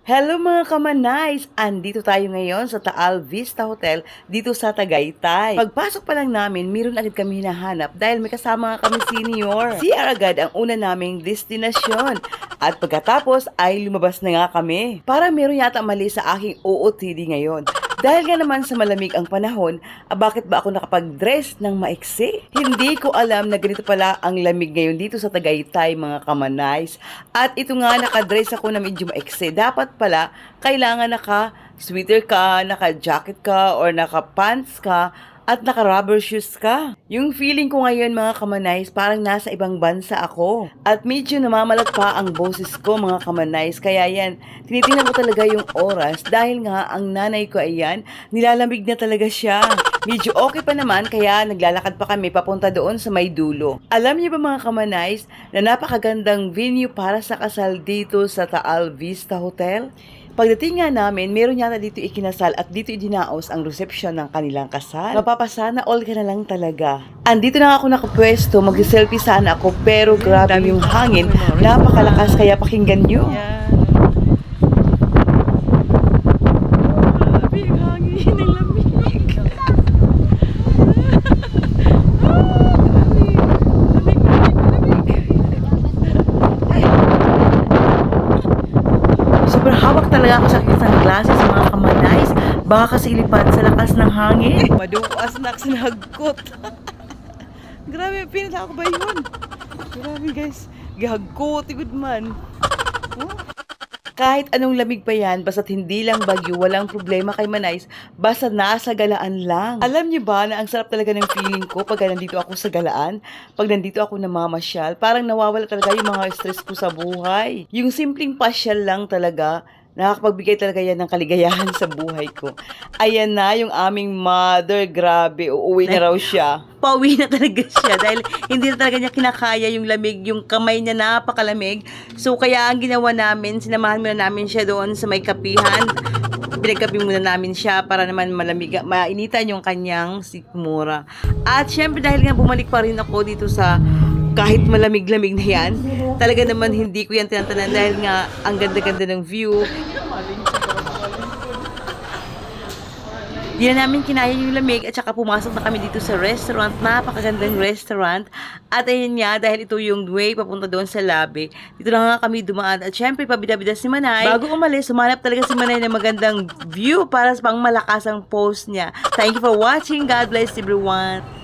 Hello mga kamanays! Andito tayo ngayon sa Taal Vista Hotel dito sa Tagaytay. Pagpasok pa lang namin, meron agad kami hinahanap dahil may kasama nga kami senior. CR agad ang una naming destinasyon. At pagkatapos ay lumabas na nga kami. Para meron yata mali sa aking OOTD ngayon. Dahil nga naman sa malamig ang panahon, bakit ba ako nakapag-dress ng maiksi? Hindi ko alam na ganito pala ang lamig ngayon dito sa Tagaytay mga kamanays. At ito nga nakadress ako na medyo maiksi. Dapat pala kailangan naka-sweater ka, naka-jacket ka, or naka-pants ka, at naka-rubber shoes ka. Yung feeling ko ngayon mga kamanays, parang nasa ibang bansa ako. At medyo namamalat pa ang boses ko mga kamanays. Kaya yan, tinitingnan ko talaga yung oras dahil nga ang nanay ko ayan, nilalamig na talaga siya. Medyo okay pa naman kaya naglalakad pa kami papunta doon sa may dulo. Alam niyo ba mga kamanays na napakagandang venue para sa kasal dito sa Taal Vista Hotel? Pagdating nga namin, meron yata dito ikinasal at dito idinaos ang reception ng kanilang kasal. Mapapasana all ka na lang talaga. Andito na ako nakapwesto, mag-selfie sana ako pero grabe yung hangin, napakalakas kaya pakinggan nyo. Grabe yung hangin, ang lamig. Sobrang hawak talaga ako sa aking sunglasses mga kamanays. Baka kasi ilipad sa lakas ng hangin. Maduwas na ako sinahagkot. Grabe, pinata ako ba yun? Grabe guys, gihagkot, good man. Kahit anong lamig pa yan, basta't hindi lang bagyo, walang problema kay Manays, basta nasa galaan lang. Alam niyo ba na ang sarap talaga ng feeling ko pag nandito ako sa galaan? Pag nandito ako namamasyal, parang nawawala talaga yung mga stress ko sa buhay. Yung simpleng pasyal lang talaga, nakakapagbigay talaga yan ng kaligayahan sa buhay ko. Ayan na yung aming mother, grabe, uuwi na raw siya. Pauwi na talaga siya dahil hindi na talaga niya kinakaya yung lamig, yung kamay niya napakalamig. So kaya ang ginawa namin, sinamahan muna namin siya doon sa may kapihan. Pinagkapi muna namin siya para naman malamig, mainitan yung kanyang sikmura. At syempre dahil nga bumalik pa rin ako dito sa kahit malamig-lamig na yan, talaga naman hindi ko yan tinatanan dahil nga ang ganda-ganda ng view. Di na namin kinaya yung lamig at saka pumasok na kami dito sa restaurant, napakagandang restaurant. At ayun nga, dahil ito yung way papunta doon sa lobby, dito na nga kami dumaan. At syempre, pabida-bida si Manay. Bago umalis, sumanap talaga si Manay ng magandang view para sa pang malakas ang post niya. Thank you for watching. God bless everyone.